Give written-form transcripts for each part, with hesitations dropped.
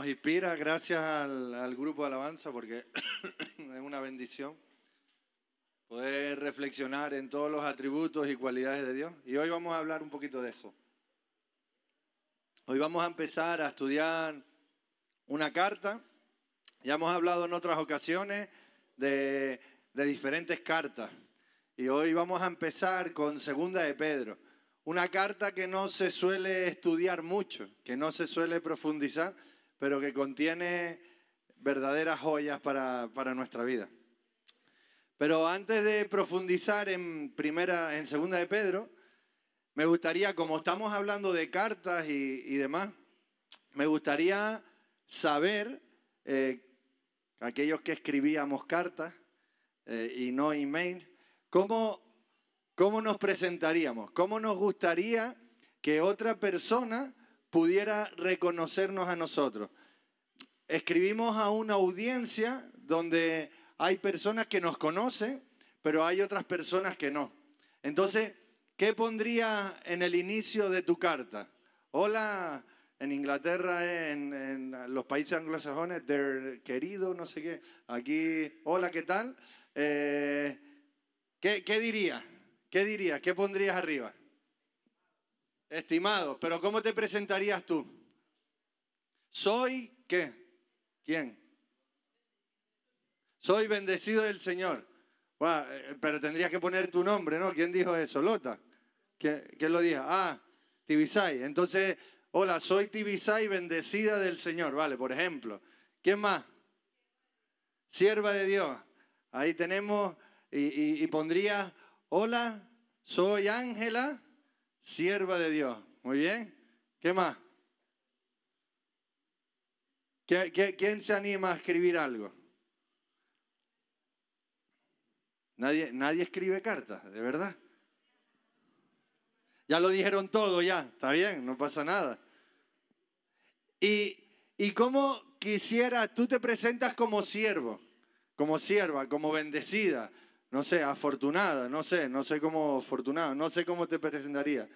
nos inspira, gracias al grupo de alabanza, porque es una bendición poder reflexionar en todos los atributos y cualidades de Dios. Y hoy vamos a hablar un poquito de eso. Hoy vamos a empezar a estudiar una carta. Ya hemos hablado en otras ocasiones de diferentes cartas. Y hoy vamos a empezar con Segunda de Pedro. Una carta que no se suele estudiar mucho, que no se suele profundizar, pero que contiene verdaderas joyas para nuestra vida. Pero antes de profundizar en Segunda de Pedro, me gustaría, como estamos hablando de cartas y demás, me gustaría saber, aquellos que escribíamos cartas y no email, ¿cómo nos presentaríamos? ¿Cómo nos gustaría que otra persona pudiera reconocernos a nosotros? Escribimos a una audiencia donde hay personas que nos conocen, pero hay otras personas que no. Entonces, ¿qué pondrías en el inicio de tu carta? Hola, en Inglaterra, en los países anglosajones, querido, no sé qué. Aquí, hola, ¿qué tal? ¿Qué dirías? ¿Qué dirías? ¿Qué pondrías arriba? Estimado. ¿Pero cómo te presentarías tú? ¿Soy qué? ¿Quién? Soy bendecido del Señor. Bueno, pero tendrías que poner tu nombre, ¿no? ¿Quién dijo eso? ¿Lota? ¿Quién lo dijo? Ah, Tibisay. Entonces, hola, soy Tibisay, bendecida del Señor. Vale, por ejemplo. ¿Quién más? Sierva de Dios. Ahí tenemos, y pondría, hola, soy Ángela, sierva de Dios. Muy bien. ¿Qué más? ¿Quién se anima a escribir algo? Nadie escribe cartas, de verdad. Ya lo dijeron todo ya, está bien, no pasa nada. Y cómo quisiera, tú te presentas como siervo, como sierva, como bendecida, no sé, afortunada, no sé cómo afortunado, no sé cómo te presentaría.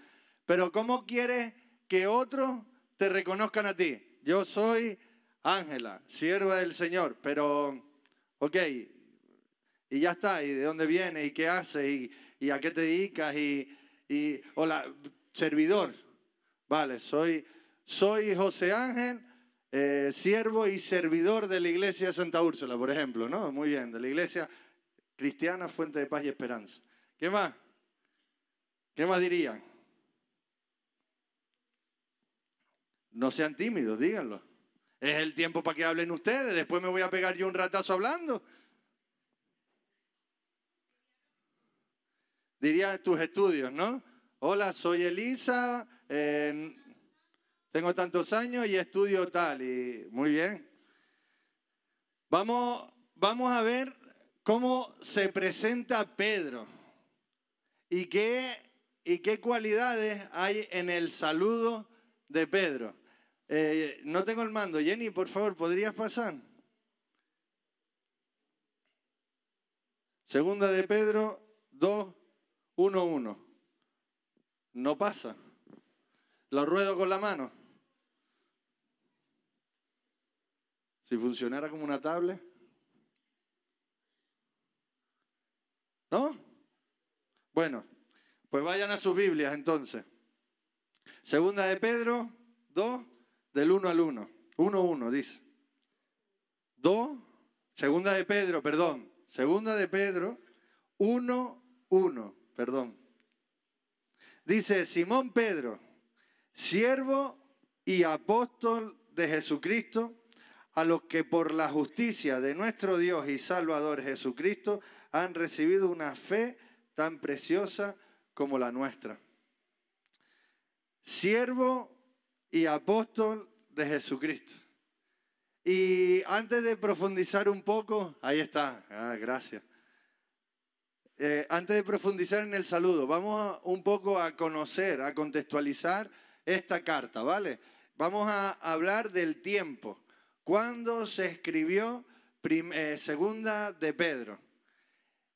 Pero ¿cómo quieres que otros te reconozcan a ti? Yo soy Ángela, sierva del Señor, pero, ok, y ya está, ¿y de dónde vienes? ¿Y qué haces? ¿Y a qué te dedicas? Hola, servidor. Vale, soy José Ángel, siervo y servidor de la iglesia de Santa Úrsula, por ejemplo, ¿no? Muy bien, de la iglesia cristiana Fuente de Paz y Esperanza. ¿Qué más? ¿Qué más dirían? No sean tímidos, díganlo. Es el tiempo para que hablen ustedes, después me voy a pegar yo un ratazo hablando. Diría tus estudios, ¿no? Hola, soy Elisa, tengo tantos años y estudio tal. Y muy bien. Vamos a ver cómo se presenta Pedro y qué cualidades hay en el saludo de Pedro. No tengo el mando. Jenny, por favor, ¿podrías pasar? Segunda de Pedro 2:1:1. No pasa. Lo ruedo con la mano. Si funcionara como una tablet. ¿No? Bueno, pues vayan a sus Biblias entonces. Segunda de Pedro 2, del 1 al 1. 1:1 dice. Segunda de Pedro 1:1, perdón. Dice, Simón Pedro, siervo y apóstol de Jesucristo, a los que por la justicia de nuestro Dios y Salvador Jesucristo han recibido una fe tan preciosa como la nuestra. Siervo y apóstol de Jesucristo. Y antes de profundizar un poco, ahí está, gracias. Antes de profundizar en el saludo, vamos un poco a conocer, a contextualizar esta carta, ¿vale? Vamos a hablar del tiempo. ¿Cuándo se escribió Segunda de Pedro?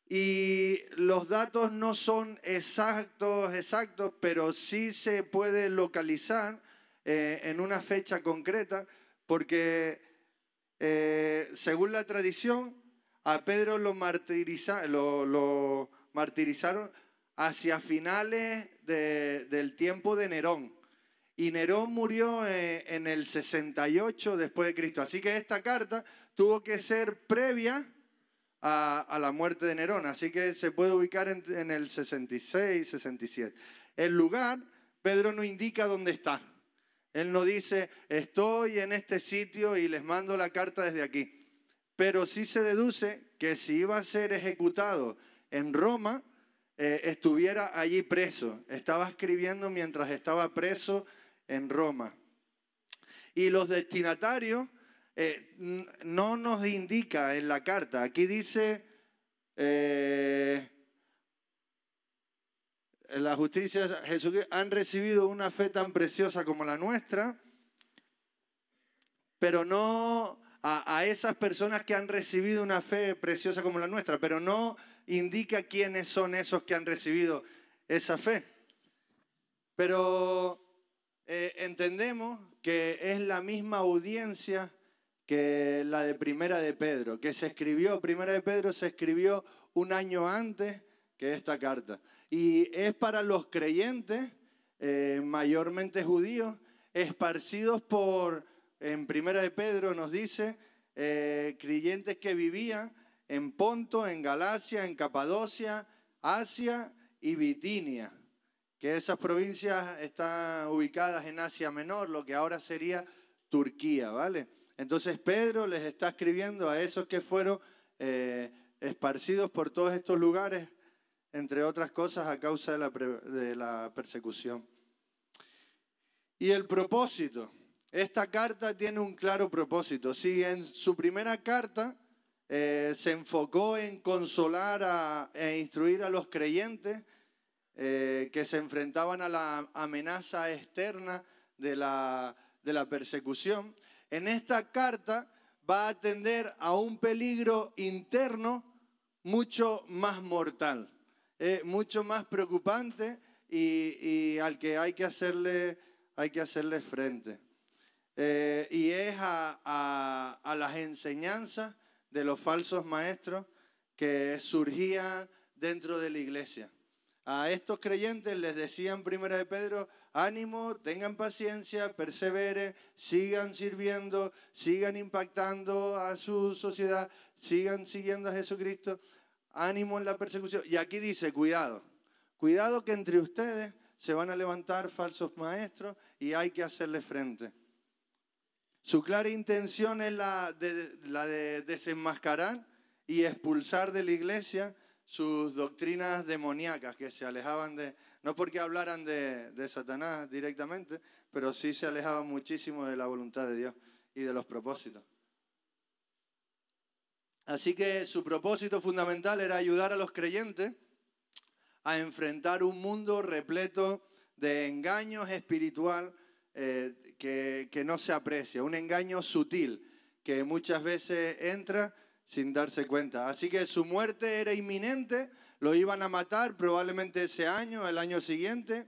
Y los datos no son exactos, pero sí se puede localizar en una fecha concreta, porque según la tradición, a Pedro lo martirizaron hacia finales del tiempo de Nerón. Y Nerón murió en el 68 después de Cristo. Así que esta carta tuvo que ser previa a la muerte de Nerón. Así que se puede ubicar en el 66, 67. El lugar, Pedro no indica dónde está. Él no dice, estoy en este sitio y les mando la carta desde aquí. Pero sí se deduce que si iba a ser ejecutado en Roma, estuviera allí preso. Estaba escribiendo mientras estaba preso en Roma. Y los destinatarios no nos indica en la carta. Aquí dice, la justicia de Jesucristo han recibido una fe tan preciosa como la nuestra, pero no a esas personas que han recibido una fe preciosa como la nuestra, pero no indica quiénes son esos que han recibido esa fe. Pero entendemos que es la misma audiencia que la de Primera de Pedro, que se escribió, Primera de Pedro se escribió un año antes que esta carta. Y es para los creyentes, mayormente judíos, esparcidos en Primera de Pedro nos dice, creyentes que vivían en Ponto, en Galacia, en Capadocia, Asia y Bitinia, que esas provincias están ubicadas en Asia Menor, lo que ahora sería Turquía, ¿vale? Entonces Pedro les está escribiendo a esos que fueron esparcidos por todos estos lugares, entre otras cosas a causa de la persecución. Y el propósito. Esta carta tiene un claro propósito. Si en su primera carta se enfocó en consolar e instruir a los creyentes que se enfrentaban a la amenaza externa de la persecución, en esta carta va a atender a un peligro interno mucho más mortal, mucho más preocupante y al que hay que hacerle frente. Y es a las enseñanzas de los falsos maestros que surgían dentro de la iglesia. A estos creyentes les decían Primera de Pedro, ánimo, tengan paciencia, perseveren, sigan sirviendo, sigan impactando a su sociedad, sigan siguiendo a Jesucristo, ánimo en la persecución. Y aquí dice, cuidado que entre ustedes se van a levantar falsos maestros y hay que hacerle frente. Su clara intención es la de desenmascarar y expulsar de la iglesia sus doctrinas demoníacas que se alejaban no porque hablaran de Satanás directamente, pero sí se alejaban muchísimo de la voluntad de Dios y de los propósitos. Así que su propósito fundamental era ayudar a los creyentes a enfrentar un mundo repleto de engaños espiritual que no se aprecia, un engaño sutil que muchas veces entra sin darse cuenta. Así que su muerte era inminente, lo iban a matar probablemente ese año, el año siguiente,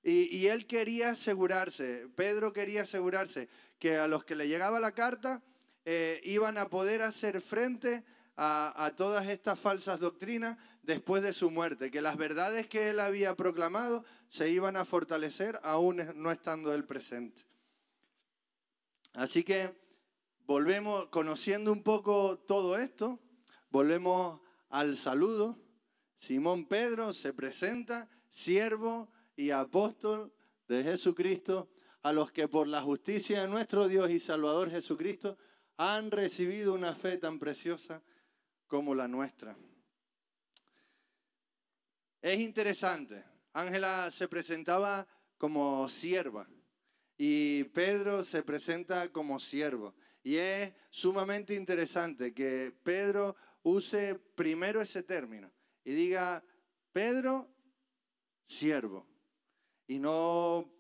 y él quería asegurarse, Pedro quería asegurarse que a los que le llegaba la carta iban a poder hacer frente a todas estas falsas doctrinas después de su muerte, que las verdades que él había proclamado se iban a fortalecer aún no estando él presente. Así que volvemos, conociendo un poco todo esto, volvemos al saludo. Simón Pedro se presenta, siervo y apóstol de Jesucristo, a los que por la justicia de nuestro Dios y Salvador Jesucristo han recibido una fe tan preciosa como la nuestra. Es interesante, Ángela se presentaba como sierva y Pedro se presenta como siervo. Y es sumamente interesante que Pedro use primero ese término y diga Pedro, siervo, y no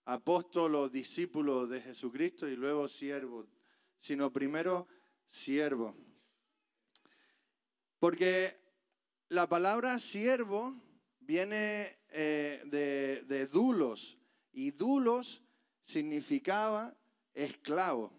apóstol o discípulo de Jesucristo y luego siervo, sino primero siervo. Porque la palabra siervo viene de dulos, y dulos significaba esclavo.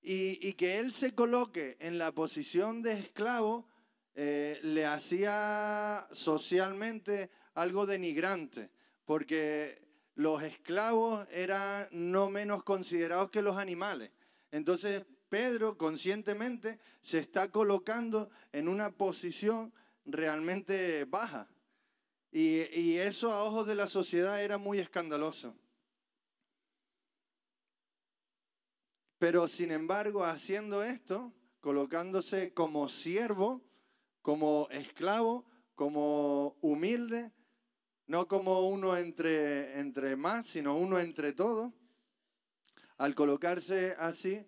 y que él se coloque en la posición de esclavo le hacía socialmente algo denigrante, porque los esclavos eran no menos considerados que los animales. Entonces Pedro conscientemente se está colocando en una posición realmente baja. Y eso a ojos de la sociedad era muy escandaloso. Pero sin embargo, haciendo esto, colocándose como siervo, como esclavo, como humilde, no como uno entre más, sino uno entre todos, al colocarse así,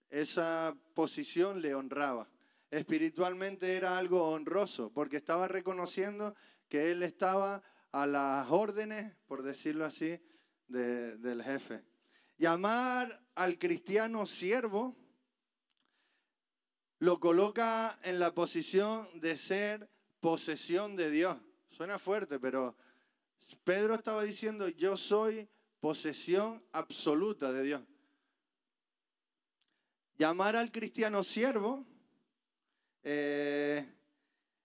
esa posición le honraba. Espiritualmente era algo honroso, porque estaba reconociendo que él estaba a las órdenes, por decirlo así, del jefe. Llamar al cristiano siervo lo coloca en la posición de ser posesión de Dios. Suena fuerte, pero Pedro estaba diciendo, yo soy posesión absoluta de Dios. Llamar al cristiano siervo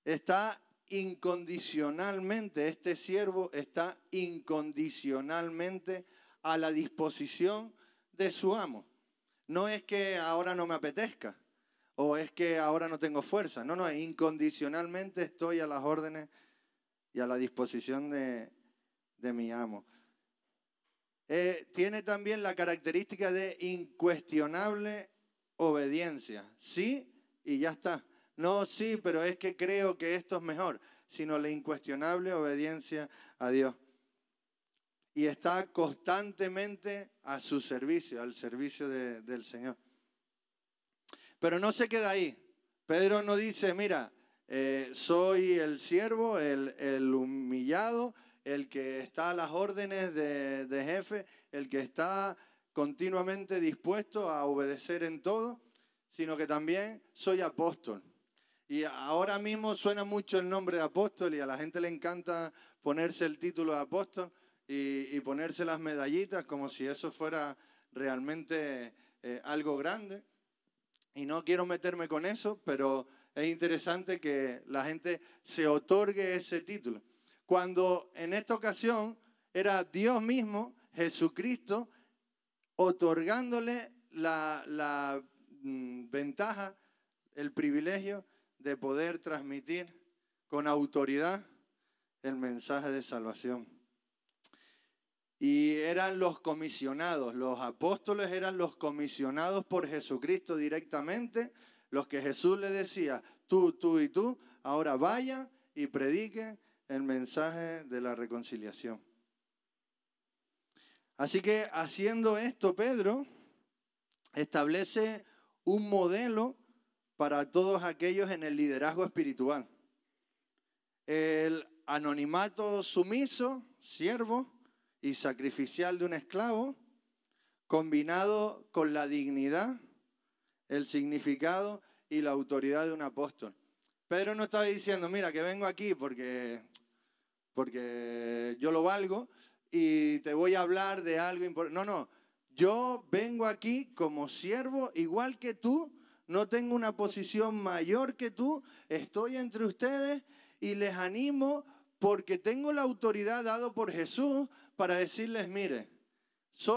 está incondicionalmente, este siervo está incondicionalmente a la disposición de su amo. No es que ahora no me apetezca o es que ahora no tengo fuerza. No, incondicionalmente estoy a las órdenes y a la disposición de mi amo. Tiene también la característica de incuestionable obediencia. Sí y ya está. No, sí, pero es que creo que esto es mejor, sino la incuestionable obediencia a Dios. Y está constantemente a su servicio, al servicio del Señor. Pero no se queda ahí. Pedro no dice, mira, soy el siervo, el humillado, el que está a las órdenes de jefe, el que está continuamente dispuesto a obedecer en todo, sino que también soy apóstol. Y ahora mismo suena mucho el nombre de apóstol y a la gente le encanta ponerse el título de apóstol y ponerse las medallitas como si eso fuera realmente algo grande. Y no quiero meterme con eso, pero es interesante que la gente se otorgue ese título. Cuando en esta ocasión era Dios mismo, Jesucristo, otorgándole la ventaja, el privilegio de poder transmitir con autoridad el mensaje de salvación. Y eran los comisionados, los apóstoles eran los comisionados por Jesucristo directamente, los que Jesús le decía, tú y tú, ahora vayan y prediquen el mensaje de la reconciliación. Así que haciendo esto, Pedro establece un modelo para todos aquellos en el liderazgo espiritual. El anonimato sumiso, siervo y sacrificial de un esclavo, combinado con la dignidad, el significado y la autoridad de un apóstol. Pedro no estaba diciendo, mira, que vengo aquí porque yo lo valgo y te voy a hablar de algo importante. No, yo vengo aquí como siervo igual que tú, no tengo una posición mayor que tú, estoy entre ustedes y les animo porque tengo la autoridad dada por Jesús para decirles, mire,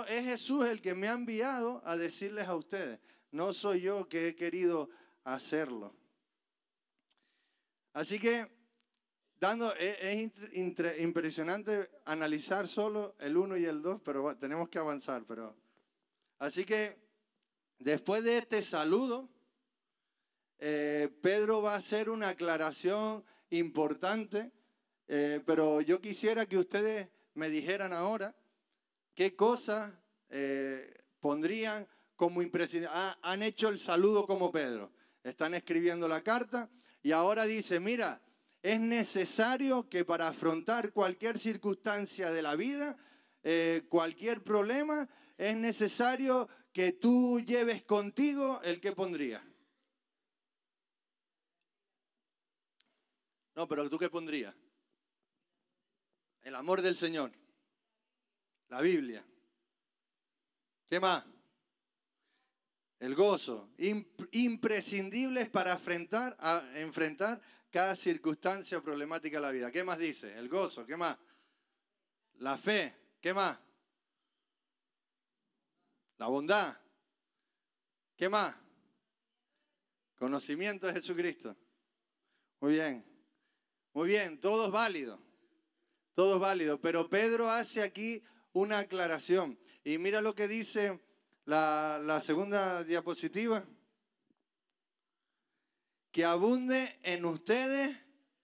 es Jesús el que me ha enviado a decirles a ustedes, no soy yo que he querido hacerlo. Así que es impresionante analizar solo el 1 y el 2, pero tenemos que avanzar. Así que después de este saludo, Pedro va a hacer una aclaración importante, pero yo quisiera que ustedes me dijeran ahora qué cosas pondrían como impresionante. Han hecho el saludo como Pedro, están escribiendo la carta y ahora dice, mira, es necesario que para afrontar cualquier circunstancia de la vida, cualquier problema, es necesario que tú lleves contigo el que pondrías. No, pero ¿tú qué pondrías? El amor del Señor. La Biblia. ¿Qué más? El gozo, imprescindibles para enfrentar cada circunstancia o problemática de la vida. ¿Qué más dice? El gozo, ¿qué más? La fe, ¿qué más? La bondad, ¿qué más? Conocimiento de Jesucristo. Muy bien, todo es válido, pero Pedro hace aquí una aclaración. Y mira lo que dice la segunda diapositiva. Que abunde en ustedes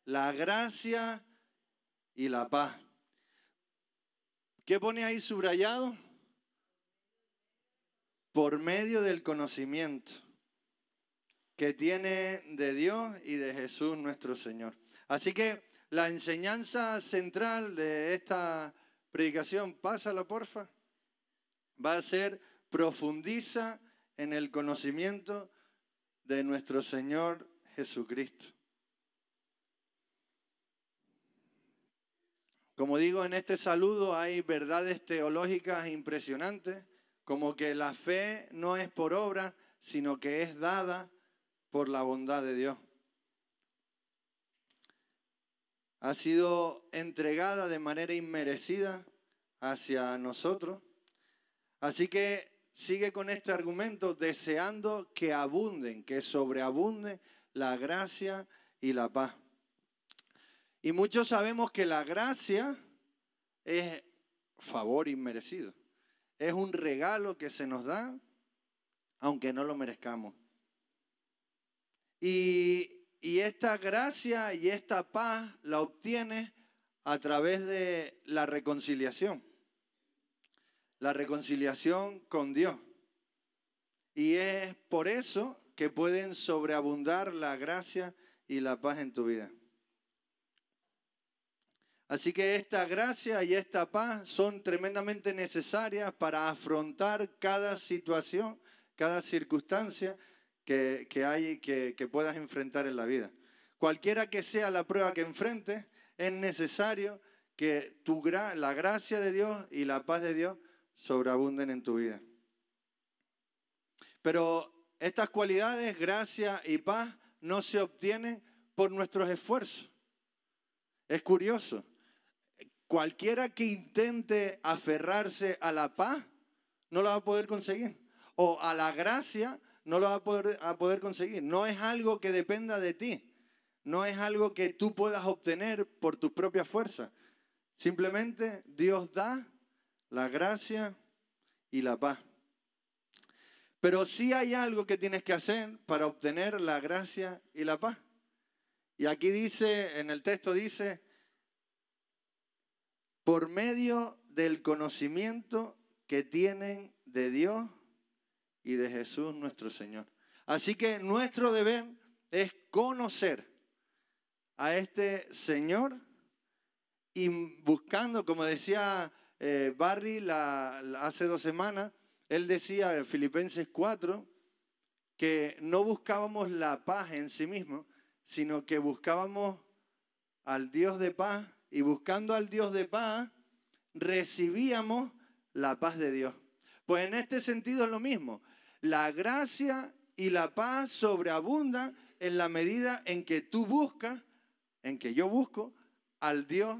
la gracia y la paz. ¿Qué pone ahí subrayado? Por medio del conocimiento que tiene de Dios y de Jesús nuestro Señor. Así que la enseñanza central de esta predicación, pásala porfa, va a ser profundiza en el conocimiento de nuestro Señor Jesucristo. Como digo, en este saludo hay verdades teológicas impresionantes, como que la fe no es por obra, sino que es dada por la bondad de Dios. Ha sido entregada de manera inmerecida hacia nosotros. Así que sigue con este argumento, deseando que abunden, que sobreabunde la gracia y la paz. Y muchos sabemos que la gracia es favor inmerecido. Es un regalo que se nos da, aunque no lo merezcamos. Y esta gracia y esta paz la obtienes a través de la reconciliación. La reconciliación con Dios. Y es por eso que pueden sobreabundar la gracia y la paz en tu vida. Así que esta gracia y esta paz son tremendamente necesarias para afrontar cada situación, cada circunstancia que puedas enfrentar en la vida. Cualquiera que sea la prueba que enfrentes, es necesario que la gracia de Dios y la paz de Dios sobreabunden en tu vida. Pero estas cualidades, gracia y paz, no se obtienen por nuestros esfuerzos. Es curioso. Cualquiera que intente aferrarse a la paz, no la va a poder conseguir. O a la gracia, no lo va a poder conseguir. No es algo que dependa de ti. No es algo que tú puedas obtener por tus propias fuerzas. Simplemente Dios da la gracia y la paz. Pero sí hay algo que tienes que hacer para obtener la gracia y la paz. Y aquí dice, en el texto dice, por medio del conocimiento que tienen de Dios y de Jesús nuestro Señor. Así que nuestro deber es conocer a este Señor y buscando, como decía Barry hace 2 semanas, él decía en Filipenses 4 que no buscábamos la paz en sí mismo, sino que buscábamos al Dios de paz, y buscando al Dios de paz recibíamos la paz de Dios. Pues en este sentido es lo mismo. La gracia y la paz sobreabundan en la medida en que tú buscas, en que yo busco al Dios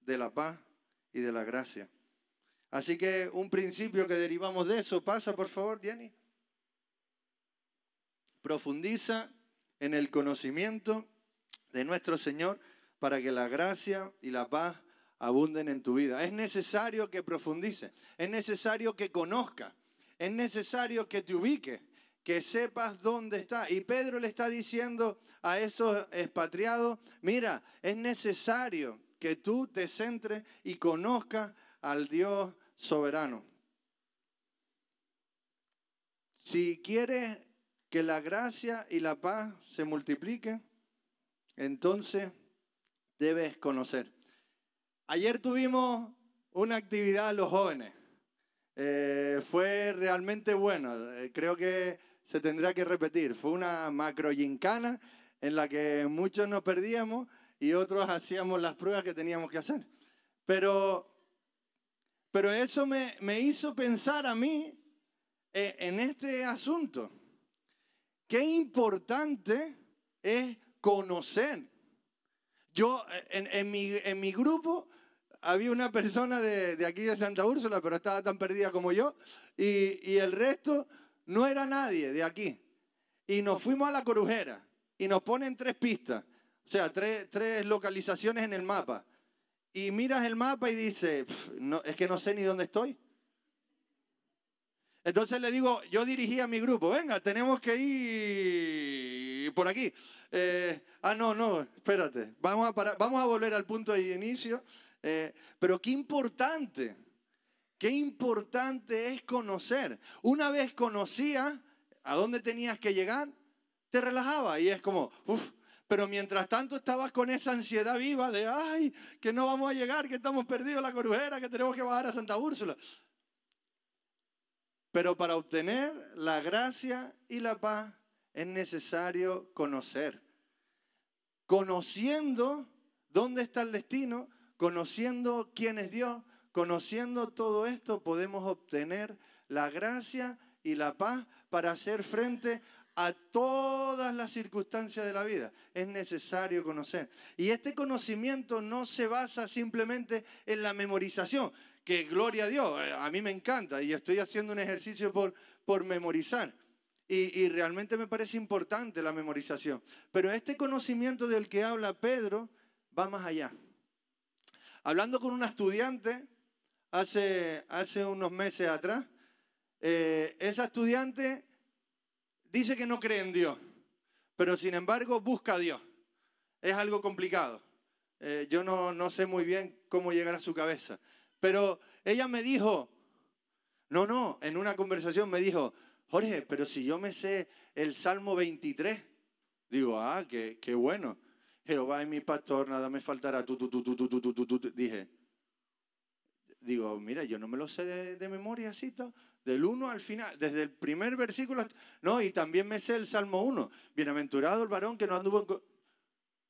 de la paz y de la gracia. Así que un principio que derivamos de eso, pasa por favor, Jenny. Profundiza en el conocimiento de nuestro Señor para que la gracia y la paz abunden en tu vida. Es necesario que profundices, es necesario que conozcas, es necesario que te ubiques, que sepas dónde está. Y Pedro le está diciendo a esos expatriados, mira, es necesario que tú te centres y conozcas al Dios soberano. Si quieres que la gracia y la paz se multipliquen, entonces debes conocer. Ayer tuvimos una actividad a los jóvenes. Fue realmente bueno. Creo que se tendrá que repetir. Fue una macrogincana en la que muchos nos perdíamos y otros hacíamos las pruebas que teníamos que hacer. Pero eso me hizo pensar a mí en este asunto. Qué importante es conocer. Yo, en mi grupo, había una persona de aquí de Santa Úrsula, pero estaba tan perdida como yo, y el resto no era nadie de aquí. Y nos fuimos a La Corujera, y nos ponen 3 pistas, o sea, tres localizaciones en el mapa. Y miras el mapa y dices, no, es que no sé ni dónde estoy. Entonces le digo, yo dirigí a mi grupo, venga, tenemos que ir por aquí. No, espérate, vamos a volver al punto de inicio. Pero qué importante es conocer. Una vez conocías a dónde tenías que llegar, te relajaba y es como, pero mientras tanto estabas con esa ansiedad viva de, ay, que no vamos a llegar, que estamos perdidos en La Corujera, que tenemos que bajar a Santa Úrsula. Pero para obtener la gracia y la paz es necesario conocer. Conociendo dónde está el destino, conociendo quién es Dios, conociendo todo esto, podemos obtener la gracia y la paz para hacer frente a todas las circunstancias de la vida. Es necesario conocer. Y este conocimiento no se basa simplemente en la memorización, que gloria a Dios, a mí me encanta y estoy haciendo un ejercicio por memorizar. Y realmente me parece importante la memorización. Pero este conocimiento del que habla Pedro va más allá. Hablando con una estudiante hace unos meses atrás, esa estudiante dice que no cree en Dios, pero sin embargo busca a Dios. Es algo complicado. Yo no sé muy bien cómo llegar a su cabeza. Pero ella me dijo, en una conversación me dijo, Jorge, pero si yo me sé el Salmo 23, digo, qué bueno. Jehová es mi pastor, nada me faltará. Digo, mira, yo no me lo sé de memoria, así, del 1 al final, desde el primer versículo. No, y también me sé el Salmo 1. Bienaventurado el varón que no anduvo en...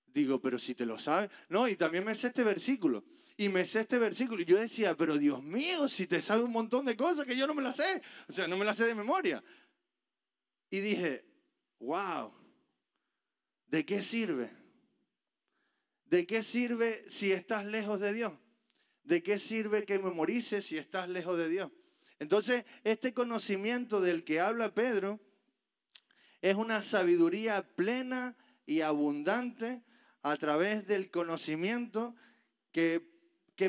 Digo, pero si te lo sabes. No, y también me sé este versículo. Y me sé este versículo. Y yo decía, pero Dios mío, si te sabes un montón de cosas que yo no me las sé. O sea, no me las sé de memoria. Y dije, wow, ¿de qué sirve? ¿De qué sirve si estás lejos de Dios? ¿De qué sirve que memorices si estás lejos de Dios? Entonces, este conocimiento del que habla Pedro es una sabiduría plena y abundante a través del conocimiento que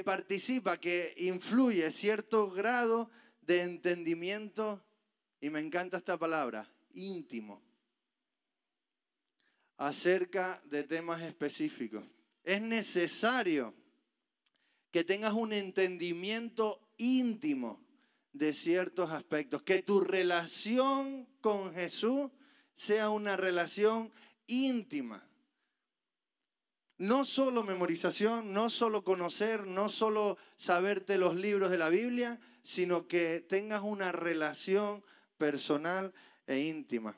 participa, que influye cierto grado de entendimiento, y me encanta esta palabra, íntimo, acerca de temas específicos. Es necesario que tengas un entendimiento íntimo de ciertos aspectos, que tu relación con Jesús sea una relación íntima. No solo memorización, no solo conocer, no solo saberte los libros de la Biblia, sino que tengas una relación personal e íntima.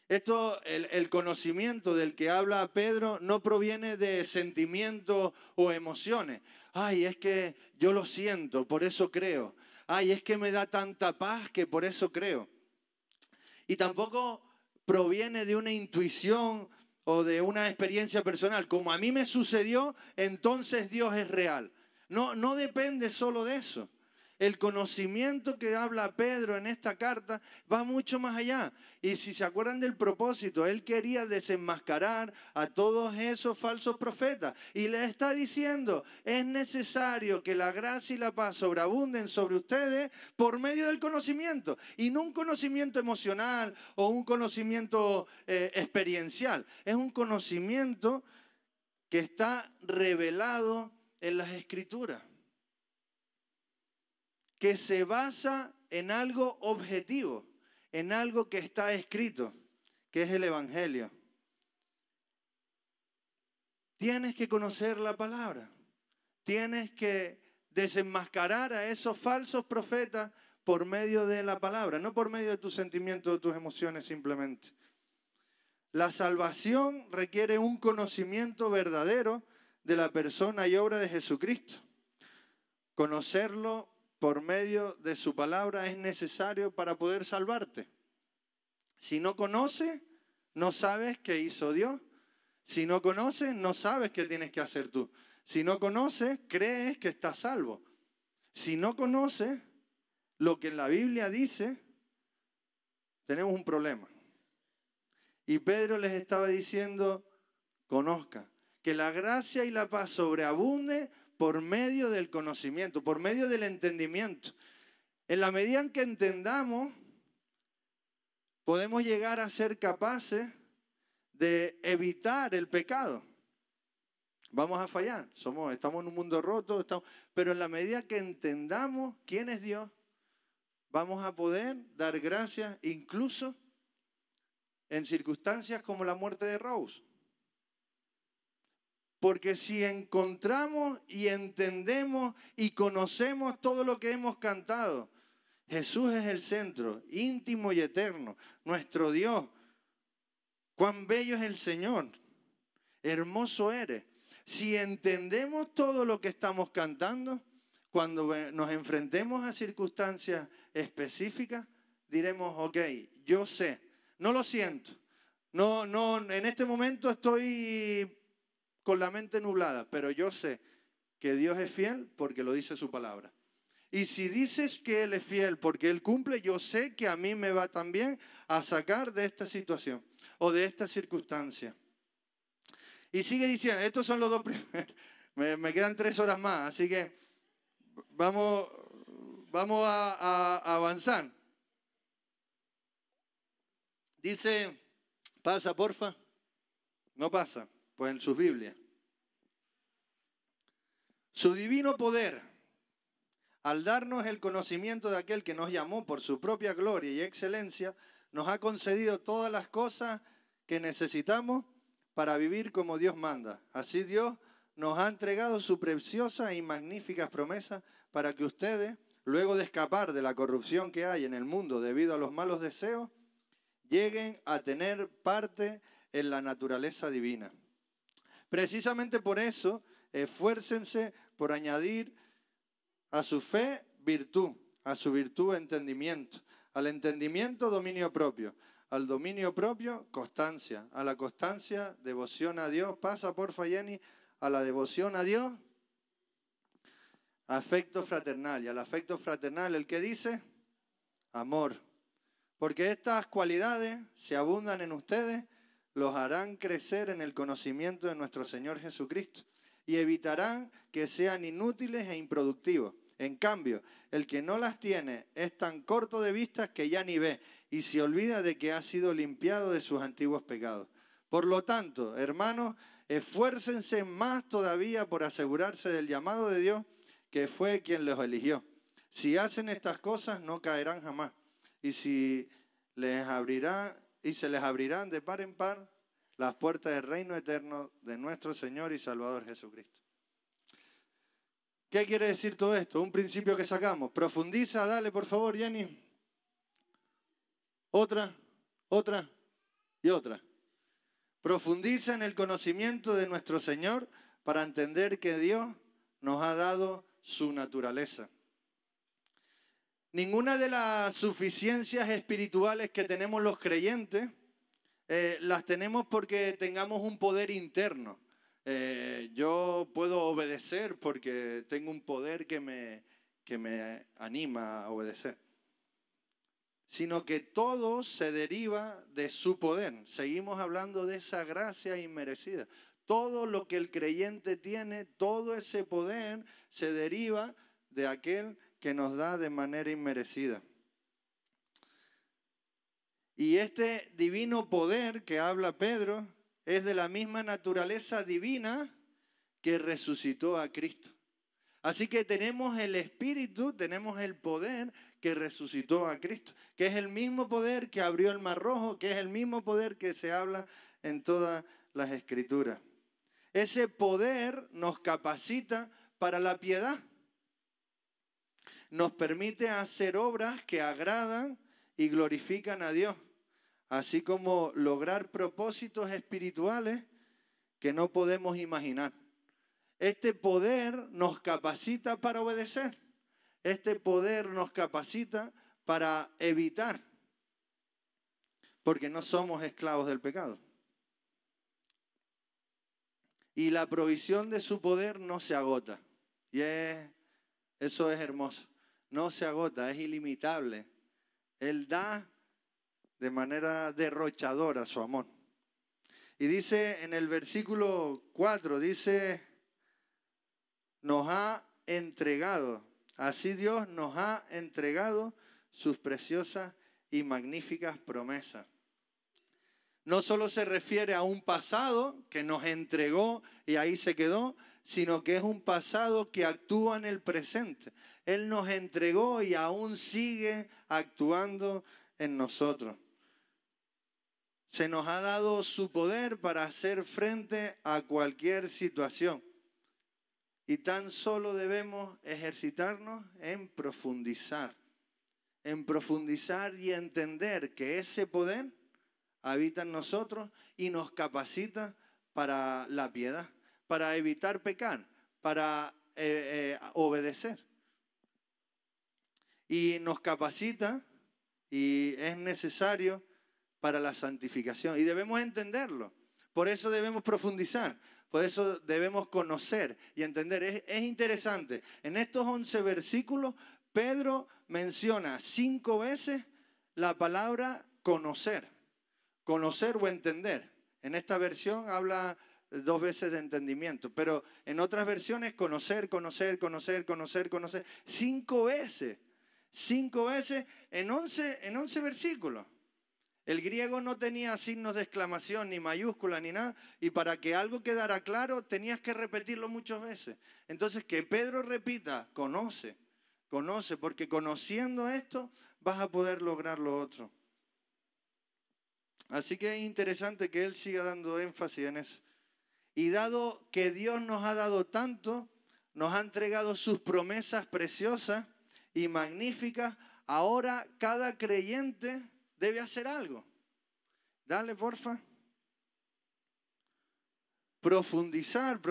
Esto, el conocimiento del que habla Pedro no proviene de sentimientos o emociones. Ay, es que yo lo siento, por eso creo. Ay, es que me da tanta paz que por eso creo. Y tampoco proviene de una intuición o de una experiencia personal. Como a mí me sucedió, entonces Dios es real. No depende solo de eso. El conocimiento que habla Pedro en esta carta va mucho más allá. Y si se acuerdan del propósito, él quería desenmascarar a todos esos falsos profetas. Y le está diciendo, es necesario que la gracia y la paz sobreabunden sobre ustedes por medio del conocimiento. Y no un conocimiento emocional o un conocimiento experiencial. Es un conocimiento que está revelado en las Escrituras, que se basa en algo objetivo, en algo que está escrito, que es el Evangelio. Tienes que conocer la palabra, tienes que desenmascarar a esos falsos profetas por medio de la palabra, no por medio de tus sentimientos o tus emociones simplemente. La salvación requiere un conocimiento verdadero de la persona y obra de Jesucristo. Conocerlo por medio de su palabra es necesario para poder salvarte. Si no conoces, no sabes qué hizo Dios. Si no conoces, no sabes qué tienes que hacer tú. Si no conoces, crees que estás salvo. Si no conoces lo que la Biblia dice, tenemos un problema. Y Pedro les estaba diciendo, conozca, que la gracia y la paz sobreabunde por medio del conocimiento, por medio del entendimiento. En la medida en que entendamos, podemos llegar a ser capaces de evitar el pecado. Vamos a fallar, estamos en un mundo roto, pero en la medida que entendamos quién es Dios, vamos a poder dar gracias incluso en circunstancias como la muerte de Rose. Porque si encontramos y entendemos y conocemos todo lo que hemos cantado, Jesús es el centro, íntimo y eterno, nuestro Dios. Cuán bello es el Señor, hermoso eres. Si entendemos todo lo que estamos cantando, cuando nos enfrentemos a circunstancias específicas, diremos, ok, yo sé, no lo siento, no, en este momento estoy con la mente nublada, pero yo sé que Dios es fiel porque lo dice su palabra. Y si dices que Él es fiel porque Él cumple, yo sé que a mí me va también a sacar de esta situación o de esta circunstancia. Y sigue diciendo, estos son los dos primeros, me quedan 3 horas más, así que vamos a avanzar. Dice, pasa porfa, no pasa, pues en sus Biblias. Su divino poder, al darnos el conocimiento de aquel que nos llamó por su propia gloria y excelencia, nos ha concedido todas las cosas que necesitamos para vivir como Dios manda. Así Dios nos ha entregado su preciosa y magníficas promesas para que ustedes, luego de escapar de la corrupción que hay en el mundo debido a los malos deseos, lleguen a tener parte en la naturaleza divina. Precisamente por eso, esfuércense por añadir a su fe virtud, a su virtud entendimiento, al entendimiento dominio propio, al dominio propio constancia, a la constancia devoción a Dios. Pasa porfa Jenny, a la devoción a Dios, afecto fraternal, y al afecto fraternal, ¿el que dice? Amor. Porque estas cualidades, si abundan en ustedes, los harán crecer en el conocimiento de nuestro Señor Jesucristo y evitarán que sean inútiles e improductivos. En cambio, el que no las tiene es tan corto de vista que ya ni ve y se olvida de que ha sido limpiado de sus antiguos pecados. Por lo tanto, hermanos, esfuércense más todavía por asegurarse del llamado de Dios, que fue quien los eligió. Si hacen estas cosas, no caerán jamás. Y se les abrirán de par en par las puertas del reino eterno de nuestro Señor y Salvador Jesucristo. ¿Qué quiere decir todo esto? Un principio que sacamos. Profundiza, dale por favor, Jenny. Otra y otra. Profundiza en el conocimiento de nuestro Señor para entender que Dios nos ha dado su naturaleza. Ninguna de las suficiencias espirituales que tenemos los creyentes las tenemos porque tengamos un poder interno. Yo puedo obedecer porque tengo un poder que me anima a obedecer. Sino que todo se deriva de su poder. Seguimos hablando de esa gracia inmerecida. Todo lo que el creyente tiene, todo ese poder se deriva de aquel que nos da de manera inmerecida. Y este divino poder que habla Pedro es de la misma naturaleza divina que resucitó a Cristo. Así que tenemos el Espíritu, tenemos el poder que resucitó a Cristo, que es el mismo poder que abrió el Mar Rojo, que es el mismo poder que se habla en todas las Escrituras. Ese poder nos capacita para la piedad. Nos permite hacer obras que agradan y glorifican a Dios, así como lograr propósitos espirituales que no podemos imaginar. Este poder nos capacita para obedecer. Este poder nos capacita para evitar, porque no somos esclavos del pecado. Y la provisión de su poder no se agota. Y eso es hermoso. No se agota, es ilimitable. Él da de manera derrochadora su amor. Y dice en el versículo 4, dice, nos ha entregado. Así Dios nos ha entregado sus preciosas y magníficas promesas. No solo se refiere a un pasado que nos entregó y ahí se quedó, sino que es un pasado que actúa en el presente. Él nos entregó y aún sigue actuando en nosotros. Se nos ha dado su poder para hacer frente a cualquier situación. Y tan solo debemos ejercitarnos en profundizar y entender que ese poder habita en nosotros y nos capacita para la piedad, para evitar pecar, para obedecer. Y nos capacita y es necesario para la santificación. Y debemos entenderlo. Por eso debemos profundizar. Por eso debemos conocer y entender. Es interesante. En estos 11 versículos, Pedro menciona 5 veces la palabra conocer. Conocer o entender. En esta versión habla 2 veces de entendimiento, pero en otras versiones conocer. 5 veces. 5 veces en 11 versículos. El griego no tenía signos de exclamación, ni mayúsculas, ni nada. Y para que algo quedara claro, tenías que repetirlo muchas veces. Entonces, que Pedro repita, conoce, porque conociendo esto vas a poder lograr lo otro. Así que es interesante que él siga dando énfasis en eso. Y dado que Dios nos ha dado tanto, nos ha entregado sus promesas preciosas y magníficas, ahora cada creyente debe hacer algo. Dale, porfa. Profundiza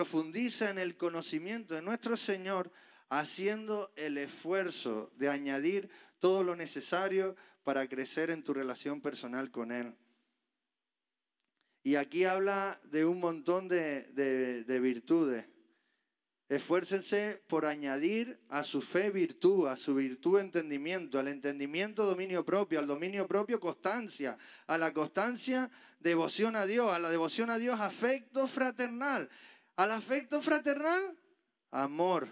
en el conocimiento de nuestro Señor, haciendo el esfuerzo de añadir todo lo necesario para crecer en tu relación personal con Él. Y aquí habla de un montón de virtudes. Esfuércense por añadir a su fe virtud, a su virtud entendimiento, al entendimiento dominio propio, al dominio propio constancia, a la constancia devoción a Dios, a la devoción a Dios afecto fraternal, al afecto fraternal amor,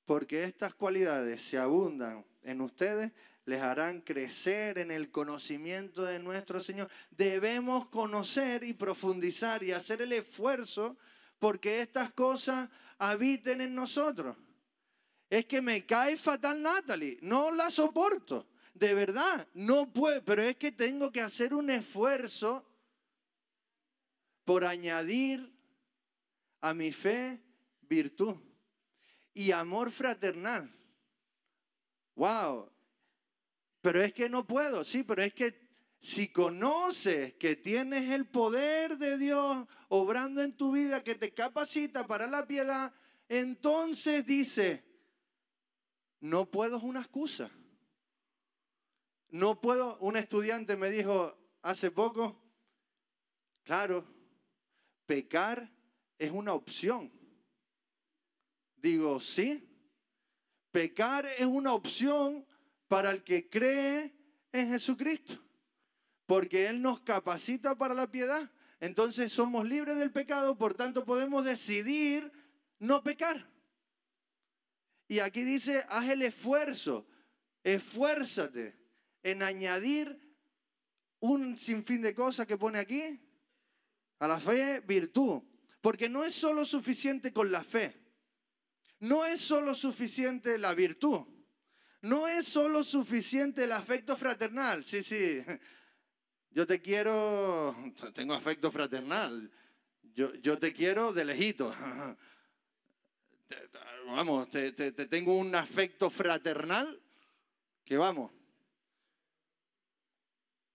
porque estas cualidades se abundan en ustedes, les harán crecer en el conocimiento de nuestro Señor. Debemos conocer y profundizar y hacer el esfuerzo porque estas cosas habiten en nosotros. Es que me cae fatal Natalie, no la soporto, de verdad, no puedo, pero es que tengo que hacer un esfuerzo por añadir a mi fe virtud y amor fraternal. ¡Wow! Pero es que no puedo, sí, pero es que si conoces que tienes el poder de Dios obrando en tu vida que te capacita para la piedad, entonces dice, no puedo es una excusa. No puedo, un estudiante me dijo hace poco, claro, pecar es una opción. Digo, sí, pecar es una opción para el que cree en Jesucristo. Porque Él nos capacita para la piedad. Entonces somos libres del pecado, por tanto podemos decidir no pecar. Y aquí dice, haz el esfuerzo, esfuérzate en añadir un sinfín de cosas que pone aquí. A la fe, virtud. Porque no es solo suficiente con la fe. No es solo suficiente la virtud. No es solo suficiente el afecto fraternal. Sí. Yo te quiero, tengo afecto fraternal, yo te quiero de lejito. Vamos, te tengo un afecto fraternal que vamos.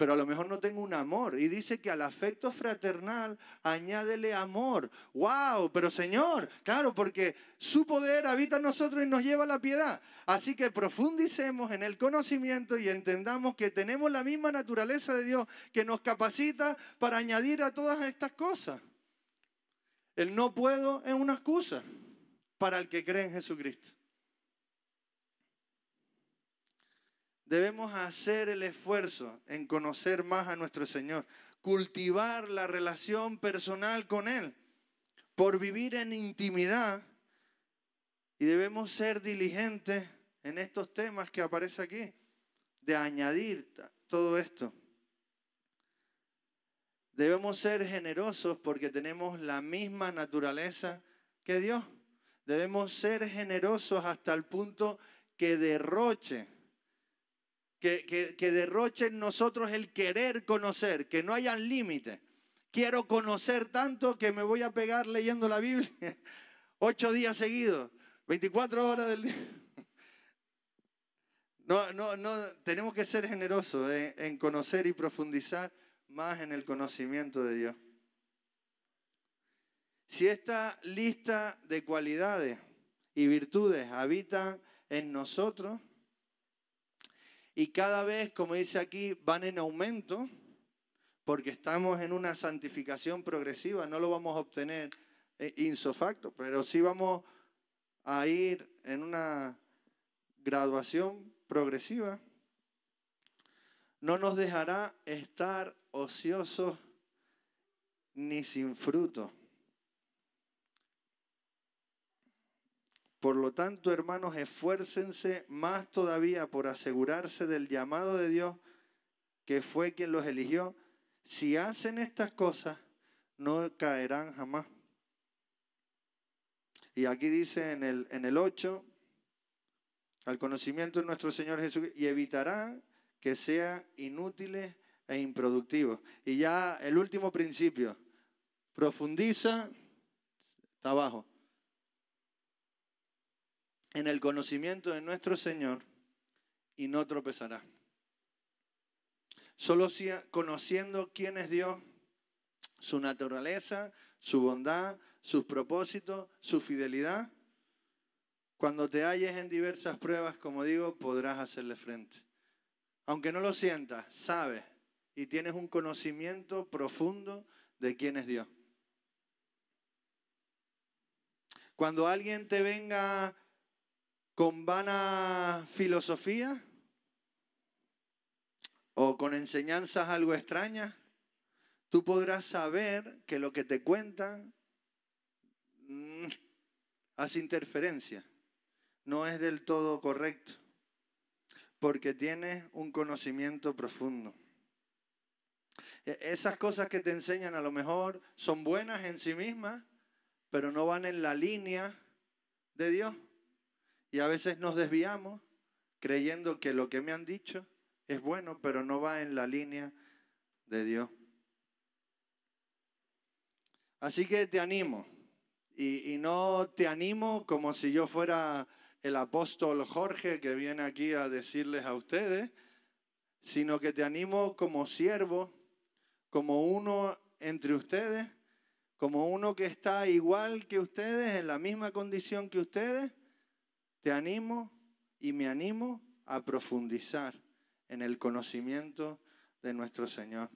pero a lo mejor no tengo un amor. Y dice que al afecto fraternal añádele amor. ¡Wow! Pero Señor, claro, porque su poder habita en nosotros y nos lleva a la piedad. Así que profundicemos en el conocimiento y entendamos que tenemos la misma naturaleza de Dios que nos capacita para añadir a todas estas cosas. El no puedo es una excusa para el que cree en Jesucristo. Debemos hacer el esfuerzo en conocer más a nuestro Señor, cultivar la relación personal con Él, por vivir en intimidad, y debemos ser diligentes en estos temas que aparece aquí, de añadir todo esto. Debemos ser generosos porque tenemos la misma naturaleza que Dios. Debemos ser generosos hasta el punto que derroche. Que derroche en nosotros el querer conocer, que no hayan límites. Quiero conocer tanto que me voy a pegar leyendo la Biblia 8 días seguidos, 24 horas del día. No, tenemos que ser generosos en conocer y profundizar más en el conocimiento de Dios. Si esta lista de cualidades y virtudes habitan en nosotros, y cada vez, como dice aquí, van en aumento, porque estamos en una santificación progresiva, no lo vamos a obtener ipso facto, pero sí vamos a ir en una graduación progresiva, no nos dejará estar ociosos ni sin fruto. Por lo tanto, hermanos, esfuércense más todavía por asegurarse del llamado de Dios, que fue quien los eligió. Si hacen estas cosas, no caerán jamás. Y aquí dice en el 8, al conocimiento de nuestro Señor Jesús, y evitará que sean inútiles e improductivos. Y ya el último principio, profundiza, está abajo, en el conocimiento de nuestro Señor y no tropezará. Solo conociendo quién es Dios, su naturaleza, su bondad, sus propósitos, su fidelidad, cuando te halles en diversas pruebas, como digo, podrás hacerle frente. Aunque no lo sientas, sabes y tienes un conocimiento profundo de quién es Dios. Cuando alguien te venga con vana filosofía o con enseñanzas algo extrañas, tú podrás saber que lo que te cuentan hace interferencia, no es del todo correcto, porque tienes un conocimiento profundo. Esas cosas que te enseñan a lo mejor son buenas en sí mismas, pero no van en la línea de Dios. Y a veces nos desviamos creyendo que lo que me han dicho es bueno, pero no va en la línea de Dios. Así que te animo. Y no te animo como si yo fuera el apóstol Jorge que viene aquí a decirles a ustedes, sino que te animo como siervo, como uno entre ustedes, como uno que está igual que ustedes, en la misma condición que ustedes. Te animo y me animo a profundizar en el conocimiento de nuestro Señor.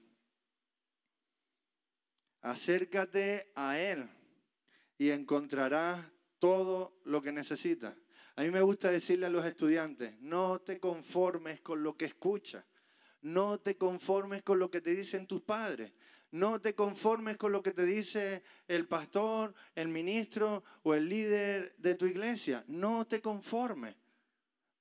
Acércate a Él y encontrarás todo lo que necesitas. A mí me gusta decirle a los estudiantes, no te conformes con lo que escuchas, no te conformes con lo que te dicen tus padres, no te conformes con lo que te dice el pastor, el ministro o el líder de tu iglesia. No te conformes,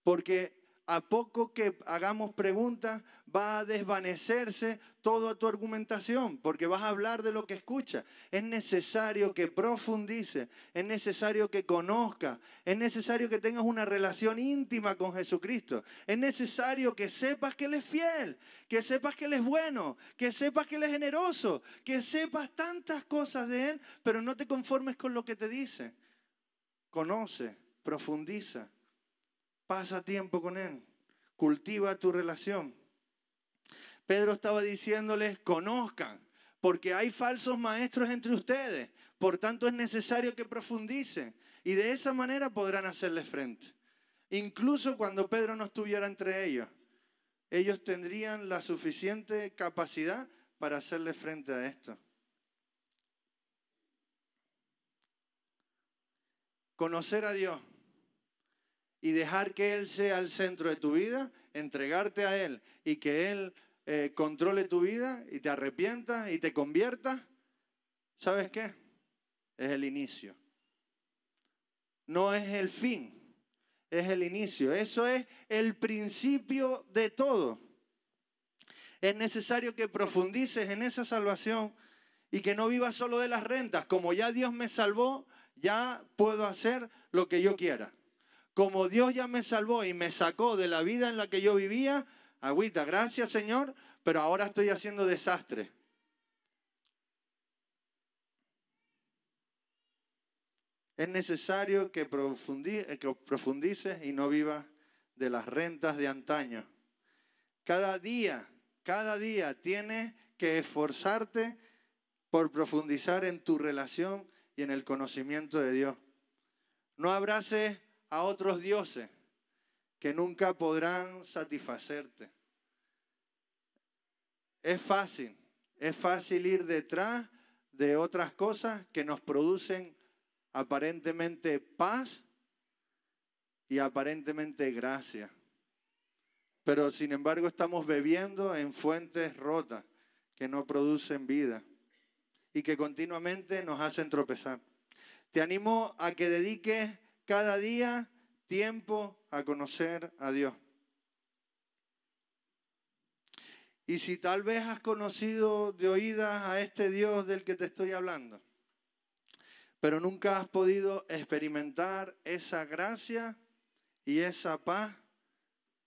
porque a poco que hagamos preguntas va a desvanecerse toda tu argumentación, porque vas a hablar de lo que escuchas. Es necesario que profundices, es necesario que conozcas, es necesario que tengas una relación íntima con Jesucristo. Es necesario que sepas que Él es fiel, que sepas que Él es bueno, que sepas que Él es generoso, que sepas tantas cosas de Él, pero no te conformes con lo que te dice. Conoce, profundiza. Pasa tiempo con Él, cultiva tu relación. Pedro estaba diciéndoles, conozcan, porque hay falsos maestros entre ustedes. Por tanto, es necesario que profundicen. Y de esa manera podrán hacerles frente. Incluso cuando Pedro no estuviera entre ellos, ellos tendrían la suficiente capacidad para hacerle frente a esto. Conocer a Dios y dejar que Él sea el centro de tu vida, entregarte a Él y que Él controle tu vida y te arrepientas y te conviertas, ¿sabes qué? Es el inicio. No es el fin, es el inicio. Eso es el principio de todo. Es necesario que profundices en esa salvación y que no vivas solo de las rentas. Como ya Dios me salvó, ya puedo hacer lo que yo quiera. Como Dios ya me salvó y me sacó de la vida en la que yo vivía, agüita, gracias Señor, pero ahora estoy haciendo desastre. Es necesario que profundices y no vivas de las rentas de antaño. Cada día tienes que esforzarte por profundizar en tu relación y en el conocimiento de Dios. No abraces a otros dioses que nunca podrán satisfacerte. Es fácil ir detrás de otras cosas que nos producen aparentemente paz y aparentemente gracia. Pero sin embargo estamos bebiendo en fuentes rotas que no producen vida y que continuamente nos hacen tropezar. Te animo a que dediques cada día tiempo a conocer a Dios. Y si tal vez has conocido de oídas a este Dios del que te estoy hablando, pero nunca has podido experimentar esa gracia y esa paz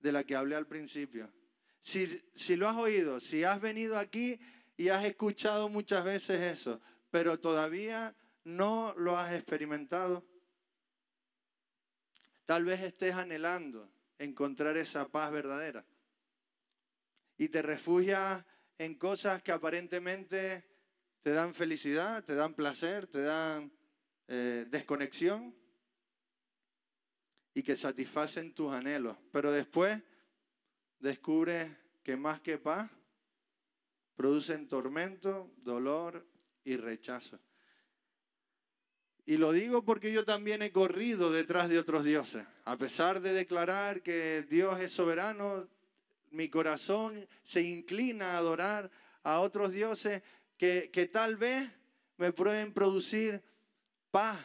de la que hablé al principio. Si lo has oído, si has venido aquí y has escuchado muchas veces eso, pero todavía no lo has experimentado, tal vez estés anhelando encontrar esa paz verdadera y te refugias en cosas que aparentemente te dan felicidad, te dan placer, te dan desconexión y que satisfacen tus anhelos. Pero después descubres que más que paz producen tormento, dolor y rechazo. Y lo digo porque yo también he corrido detrás de otros dioses. A pesar de declarar que Dios es soberano, mi corazón se inclina a adorar a otros dioses que tal vez me pueden producir paz,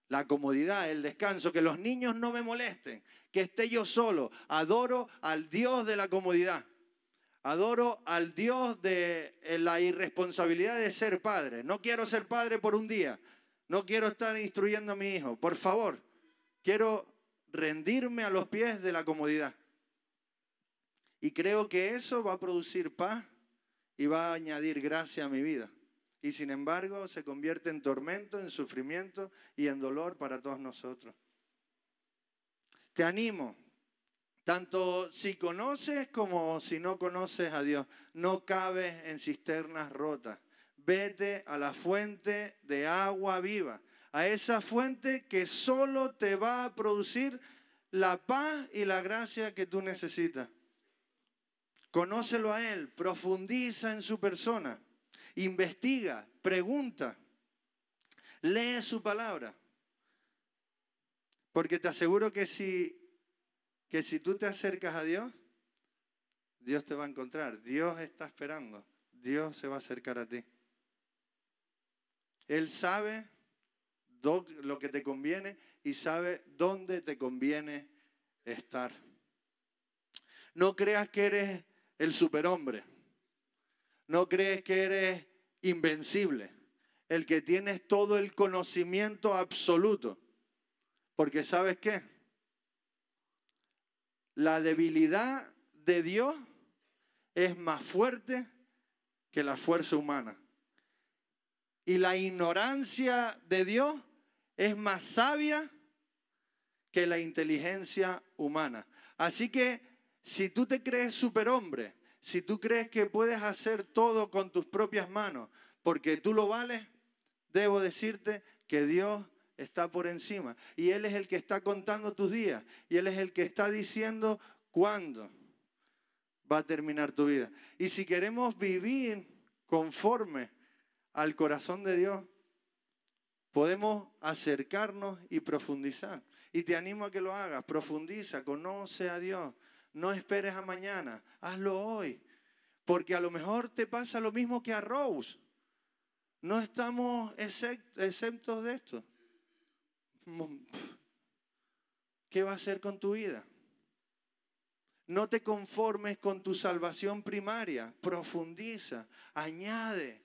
la comodidad, el descanso, que los niños no me molesten, que esté yo solo. Adoro al Dios de la comodidad. Adoro al Dios de la irresponsabilidad de ser padre. No quiero ser padre por un día. No quiero estar instruyendo a mi hijo. Por favor, quiero rendirme a los pies de la comodidad. Y creo que eso va a producir paz y va a añadir gracia a mi vida. Y sin embargo se convierte en tormento, en sufrimiento y en dolor para todos nosotros. Te animo, tanto si conoces como si no conoces a Dios, no cabes en cisternas rotas. Vete a la fuente de agua viva, a esa fuente que solo te va a producir la paz y la gracia que tú necesitas. Conócelo a Él, profundiza en su persona. Investiga, pregunta, lee su palabra. Porque te aseguro que si tú te acercas a Dios, Dios te va a encontrar. Dios está esperando. Dios se va a acercar a ti. Él sabe lo que te conviene y sabe dónde te conviene estar. No creas que eres el superhombre. No crees que eres invencible, el que tienes todo el conocimiento absoluto. Porque ¿sabes qué? La debilidad de Dios es más fuerte que la fuerza humana. Y la ignorancia de Dios es más sabia que la inteligencia humana. Así que si tú te crees superhombre, Si tú crees que puedes hacer todo con tus propias manos, porque tú lo vales, debo decirte que Dios está por encima. Y Él es el que está contando tus días. Y Él es el que está diciendo cuándo va a terminar tu vida. Y si queremos vivir conforme al corazón de Dios, podemos acercarnos y profundizar. Y te animo a que lo hagas. Profundiza, conoce a Dios. No esperes a mañana, hazlo hoy. Porque a lo mejor te pasa lo mismo que a Rose. No estamos exentos de esto. ¿Qué va a hacer con tu vida? No te conformes con tu salvación primaria. Profundiza, añade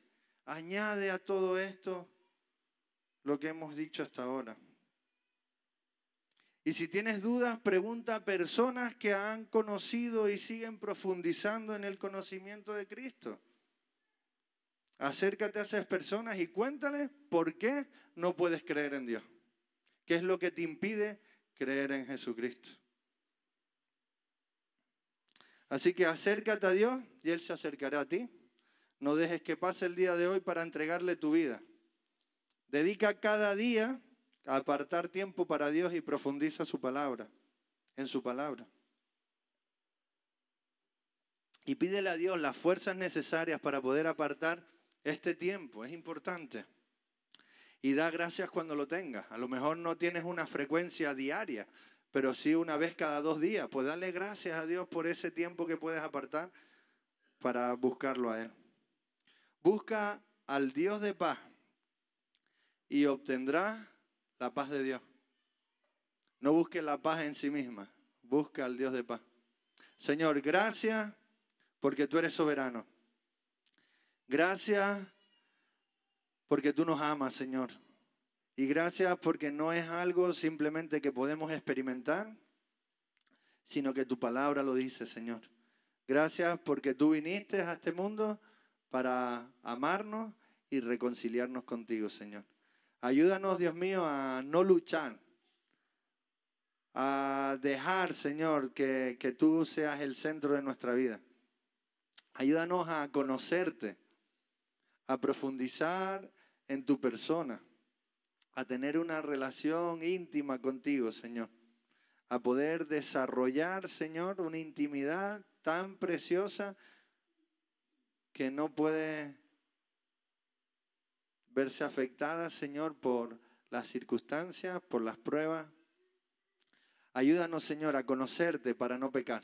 a todo esto lo que hemos dicho hasta ahora. Y si tienes dudas, pregunta a personas que han conocido y siguen profundizando en el conocimiento de Cristo. Acércate a esas personas y cuéntales por qué no puedes creer en Dios. ¿Qué es lo que te impide creer en Jesucristo? Así que acércate a Dios y Él se acercará a ti. No dejes que pase el día de hoy para entregarle tu vida. Dedica cada día a apartar tiempo para Dios y profundiza en su palabra. Y pídele a Dios las fuerzas necesarias para poder apartar este tiempo. Es importante. Y da gracias cuando lo tengas. A lo mejor no tienes una frecuencia diaria, pero sí una vez cada 2 días. Pues dale gracias a Dios por ese tiempo que puedes apartar para buscarlo a Él. Busca al Dios de paz y obtendrás la paz de Dios. No busques la paz en sí misma, busca al Dios de paz. Señor, gracias porque tú eres soberano. Gracias porque tú nos amas, Señor. Y gracias porque no es algo simplemente que podemos experimentar, sino que tu palabra lo dice, Señor. Gracias porque tú viniste a este mundo para amarnos y reconciliarnos contigo, Señor. Ayúdanos, Dios mío, a no luchar, a dejar, Señor, que tú seas el centro de nuestra vida. Ayúdanos a conocerte, a profundizar en tu persona, a tener una relación íntima contigo, Señor. A poder desarrollar, Señor, una intimidad tan preciosa que no puede verse afectada, Señor, por las circunstancias, por las pruebas. Ayúdanos, Señor, a conocerte para no pecar.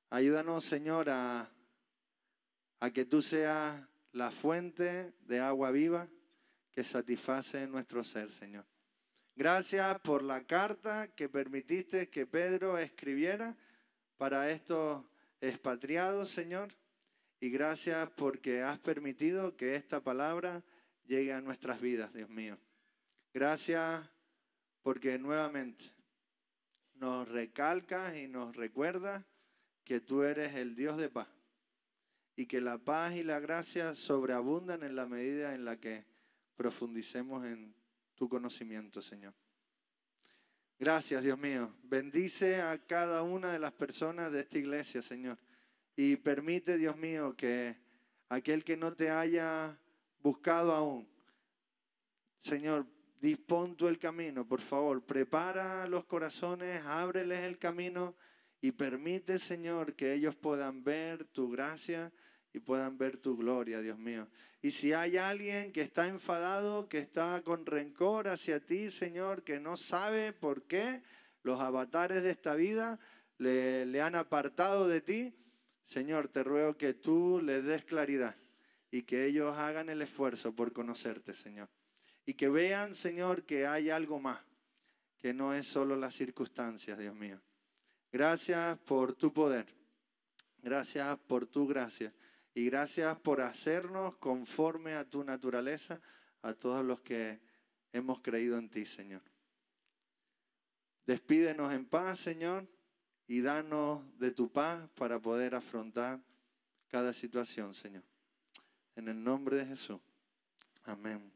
Ayúdanos, Señor, a que tú seas la fuente de agua viva que satisface nuestro ser, Señor. Gracias por la carta que permitiste que Pedro escribiera para estos expatriados, Señor. Y gracias porque has permitido que esta palabra llegue a nuestras vidas, Dios mío. Gracias porque nuevamente nos recalcas y nos recuerdas que tú eres el Dios de paz y que la paz y la gracia sobreabundan en la medida en la que profundicemos en tu conocimiento, Señor. Gracias, Dios mío. Bendice a cada una de las personas de esta iglesia, Señor. Y permite, Dios mío, que aquel que no te haya buscado aún, Señor, dispón tú el camino, por favor. Prepara los corazones, ábreles el camino y permite, Señor, que ellos puedan ver tu gracia y puedan ver tu gloria, Dios mío. Y si hay alguien que está enfadado, que está con rencor hacia ti, Señor, que no sabe por qué los avatares de esta vida le han apartado de ti, Señor, te ruego que tú les des claridad y que ellos hagan el esfuerzo por conocerte, Señor. Y que vean, Señor, que hay algo más, que no es solo las circunstancias, Dios mío. Gracias por tu poder. Gracias por tu gracia. Y gracias por hacernos conforme a tu naturaleza, a todos los que hemos creído en ti, Señor. Despídenos en paz, Señor, y danos de tu paz para poder afrontar cada situación, Señor. En el nombre de Jesús. Amén.